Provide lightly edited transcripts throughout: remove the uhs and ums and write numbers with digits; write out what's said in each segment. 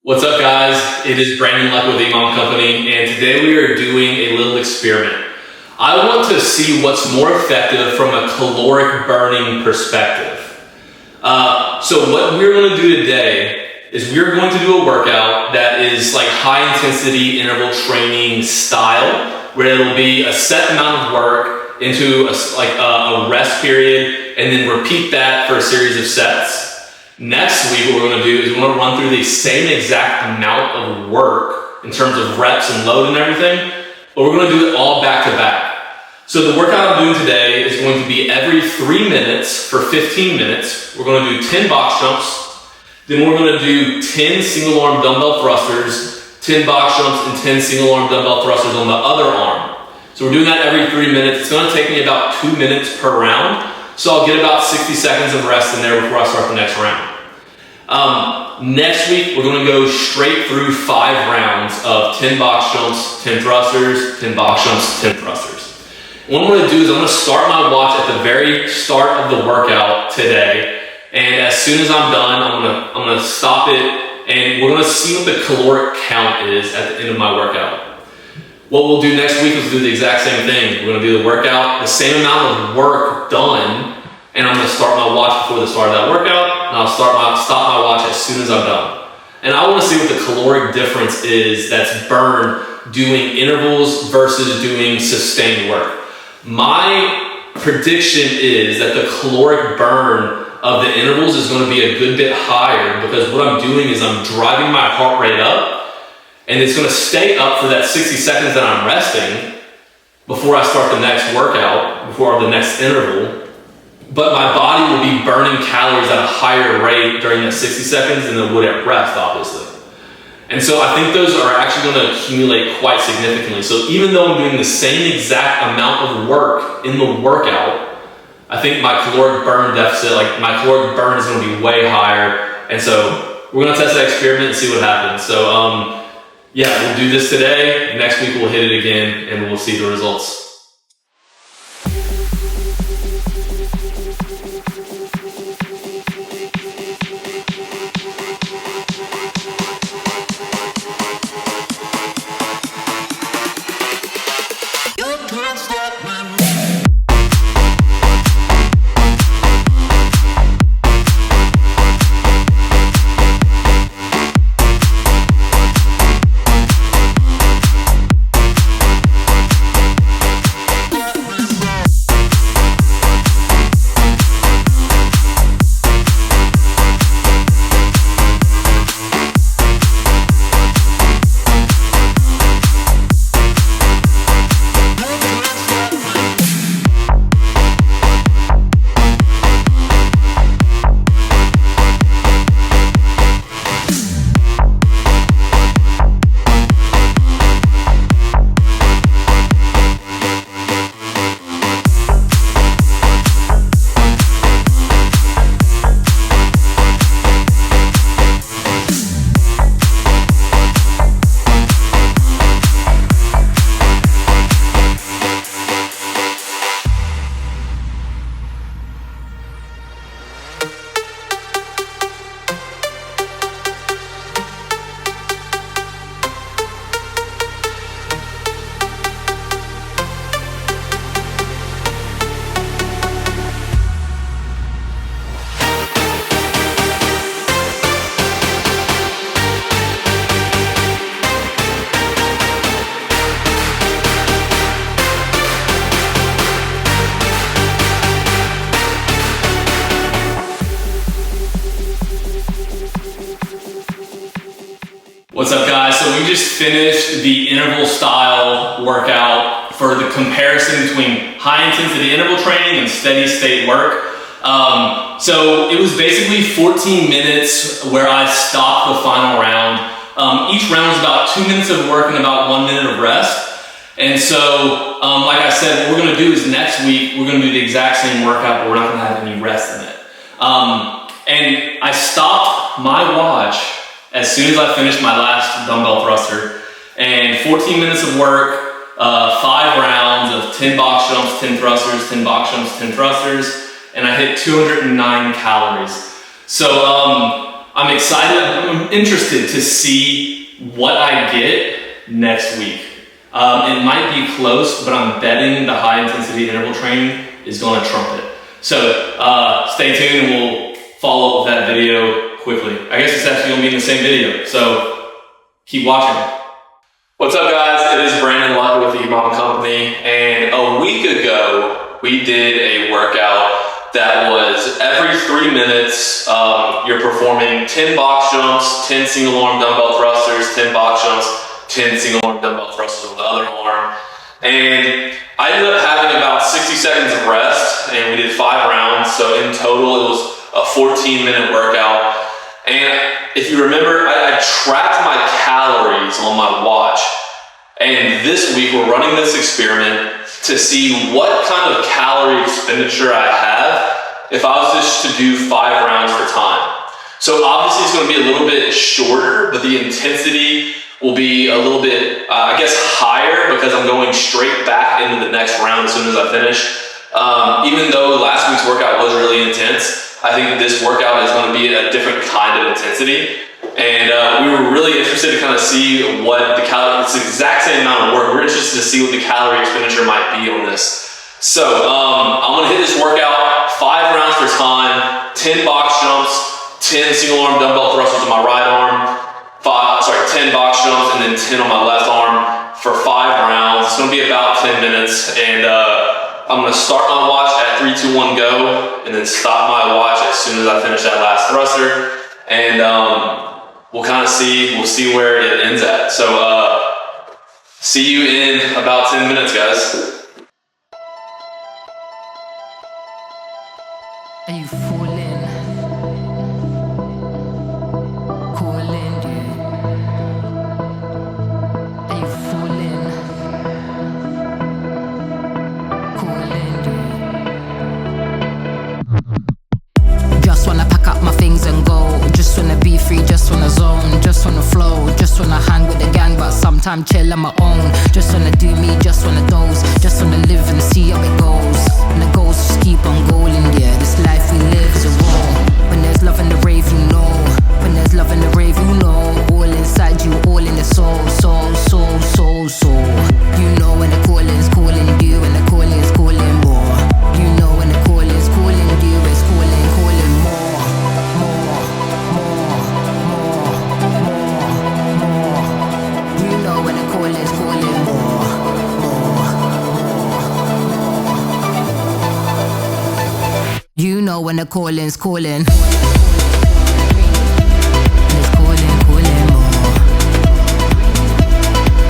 What's up, guys? It is Brandon Luck with EMOM Company, and today we are doing a little experiment. I want to see what's more effective from a caloric burning perspective. So what we're going to do today is we're going to do a workout that is like high intensity interval training style, where it'll be a set amount of work into a rest period, and then repeat that for a series of sets. Next week, what we're going to do is we're going to run through the same exact amount of work in terms of reps and load and everything, but we're going to do it all back to back. So the workout I'm doing today is going to be every 3 minutes for 15 minutes. We're going to do 10 box jumps, then we're going to do 10 single arm dumbbell thrusters, 10 box jumps, and 10 single arm dumbbell thrusters on the other arm. So we're doing that every 3 minutes. It's going to take me about 2 minutes per round. So I'll get about 60 seconds of rest in there before I start the next round. Next week, we're going to go straight through 5 rounds of 10 box jumps, 10 thrusters, 10 box jumps, 10 thrusters. What I'm going to do is I'm going to start my watch at the very start of the workout today. And as soon as I'm done, I'm going to stop it, and we're going to see what the caloric count is at the end of my workout. What we'll do next week is do the exact same thing. We're going to do the workout, the same amount of work done, and I'm going to start my watch before the start of that workout, and I'll stop my watch as soon as I'm done. And I want to see what the caloric difference is that's burned doing intervals versus doing sustained work. My prediction is that the caloric burn of the intervals is going to be a good bit higher, because what I'm doing is I'm driving my heart rate up, and it's going to stay up for that 60 seconds that I'm resting before I start the next workout, before the next interval. But my body will be burning calories at a higher rate during that 60 seconds than it would at rest, obviously. And so I think those are actually going to accumulate quite significantly. So even though I'm doing the same exact amount of work in the workout, I think my caloric burn deficit, like my caloric burn, is going to be way higher. And so we're going to test that experiment and see what happens. So yeah, we'll do this today. Next week we'll hit it again, and we'll see the results. What's up, guys? So we just finished the interval style workout for the comparison between high intensity interval training and steady state work. So it was basically 14 minutes where I stopped the final round. Each round was about 2 minutes of work and about 1 minute of rest. And so, like I said, what we're going to do is next week, we're going to do the exact same workout, but we're not going to have any rest in it. And I stopped my watch as soon as I finished my last dumbbell thruster, and 14 minutes of work, 5 rounds of 10 box jumps, 10 thrusters, 10 box jumps, 10 thrusters, and I hit 209 calories. So I'm excited, I'm interested to see what I get next week. It might be close, but I'm betting the high intensity interval training is gonna trump it. So stay tuned and we'll follow up with that video quickly. I guess it's actually gonna be in the same video, so keep watching. What's up guys, it is Brandon Luck with the EMOM Company, and a week ago we did a workout that was every 3 minutes, you're performing 10 box jumps, 10 single arm dumbbell thrusters, 10 box jumps, 10 single arm dumbbell thrusters on the other arm. And I ended up having about 60 seconds of rest, and we did 5 rounds, so in total it was a 14-minute workout. And if you remember, I tracked my calories on my watch, and this week we're running this experiment to see what kind of calorie expenditure I have if I was just to do 5 rounds for time. So obviously it's going to be a little bit shorter, but the intensity will be a little bit, I guess, higher because I'm going straight back into the next round as soon as I finish. Even though last week's workout was really intense, I think this workout is going to be a different kind of intensity. And we were really interested to kind of see what the calorie, it's the exact same amount of work. We're interested to see what the calorie expenditure might be on this. So I'm going to hit this workout 5 rounds per time, 10 box jumps, 10 single arm dumbbell thrusters on my right arm, 10 box jumps, and then 10 on my left arm for 5 rounds. It's going to be about 10 minutes, and I'm going to start my watch at 3, 2, 1, go, and then stop my watch as soon as I finish that last thruster, and we'll see where it ends at. So see you in about 10 minutes, guys. Are you falling? Calling you. Are you falling? Calling you. Just wanna pack up my things and go. Just wanna be free, just wanna zone. Just wanna flow, just wanna hang with the gang, but sometimes chill on my own. Just wanna do me, just wanna doze. Just wanna live and see how it goes. And the goals just keep on going, yeah. This life we live is a war. When there's love in the rave, you know. When there's love in the rave, you know. All inside you, all in the soul, soul, soul, soul, soul. You know when the calling's calling you, when the calling's calling more. You know when the calling's calling you, it's calling, calling more, more, more, more, more, more. You know when the calling's calling more, more, more. You know when the calling's calling. It's calling, calling more.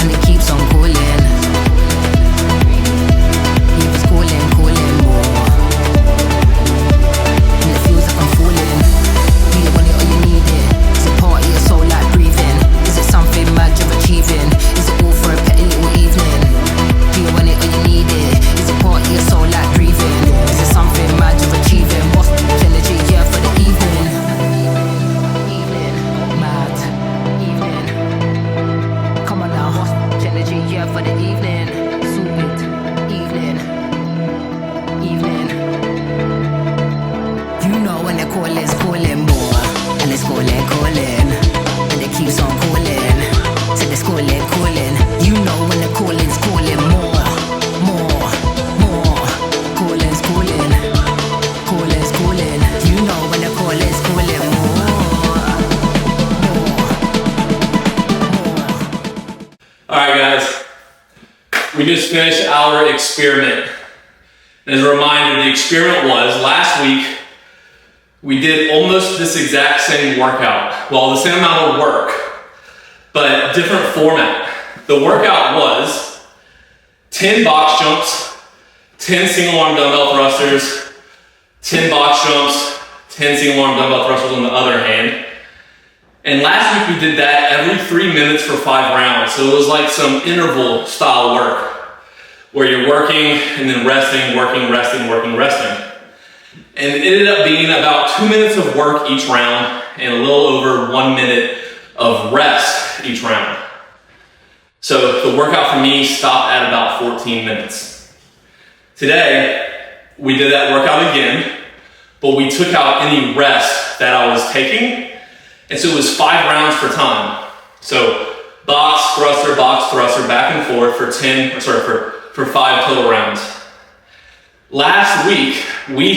And it keeps on calling. Yeah, it's calling, calling more. And it feels like I'm falling. Do you want it or you need it? Is it part of your soul like breathing? Is it something mad you're achieving? Is it all for a petty little evening? Do you want it or you need it? Is it part of your soul like breathing? Is it something mad you're achieving? What's the energy here for the evening? Evening, mad, evening. Come on now, what's the energy here for the evening? Sweet, evening, evening. You know when the call is calling more, and it's calling, calling, and it keeps on calling. So it's calling, calling. You know when the call is calling more, more, more. Calling's calling, calling's calling. You know when the call is calling more, more, more. Alright guys, we just finished our experiment. As a reminder, the experiment was last week we did almost this exact same workout, well, the same amount of work, but different format. The workout was 10 box jumps, 10 single arm dumbbell thrusters, 10 box jumps, 10 single arm dumbbell thrusters on the other hand. And last week we did that every 3 minutes for 5 rounds. So it was like some interval style work where you're working and then resting, working, resting, working, resting. And it ended up being about 2 minutes of work each round and a little over 1 minute of rest each round. So the workout for me stopped at about 14 minutes. Today, we did that workout again, but we took out any rest that I was taking, And so it was 5 rounds per time. So box, thruster, back and forth for 5 total rounds. Last week, we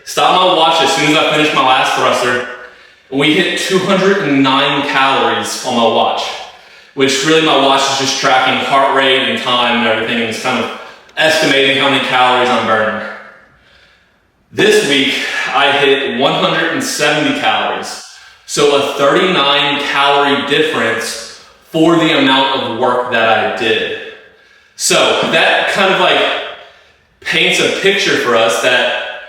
stopped my watch as soon as I finished my last thruster, and we hit 209 calories on my watch, which really my watch is just tracking heart rate and time and everything, and it's kind of estimating how many calories I'm burning. This week, I hit 170 calories. So a 39 calorie difference for the amount of work that I did. So that kind of like paints a picture for us that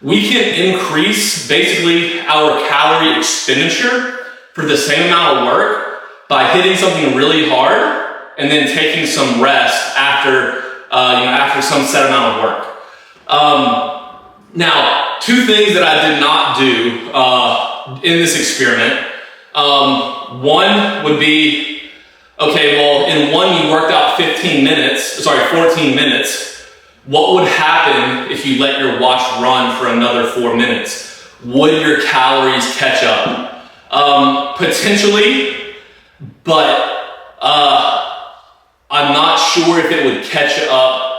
we can increase basically our calorie expenditure for the same amount of work by hitting something really hard and then taking some rest after some set amount of work. Now, 2 things that I did not do in this experiment. One would be, okay, well, in one you worked out 14 minutes. What would happen if you let your watch run for another 4 minutes? Would your calories catch up? Potentially, but I'm not sure if it would catch up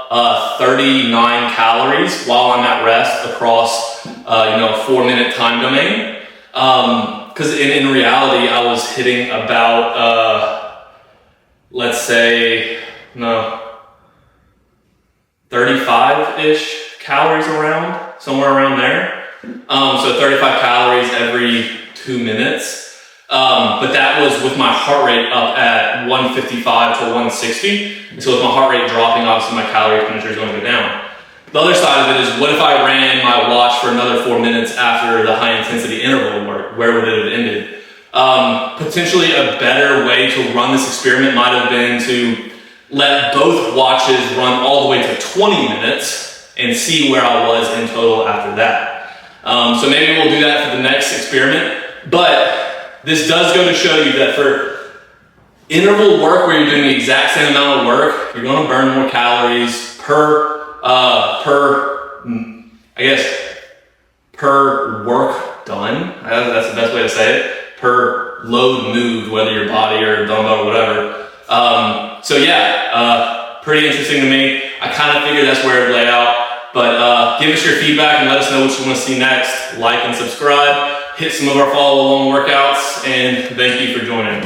39 calories while I'm at rest across a 4-minute time domain. Because in reality, I was hitting about, let's say, 35-ish calories somewhere around there. So 35 calories every 2 minutes. But that was with my heart rate up at 155 to 160. And so with my heart rate dropping, obviously my calorie expenditure is going to go down. The other side of it is, what if I ran my watch for another 4 minutes after the high intensity interval work? Where would it have ended? Potentially a better way to run this experiment might have been to let both watches run all the way to 20 minutes and see where I was in total after that. So maybe we'll do that for the next experiment. But this does go to show you that for interval work where you're doing the exact same amount of work, you're going to burn more calories per work done. That's the best way to say it. Per load moved, whether your body or dumbbell or whatever. So yeah, pretty interesting to me. I kind of figured that's where it would lay out. But give us your feedback and let us know what you want to see next. Like and subscribe. Hit some of our follow-along workouts. And thank you for joining.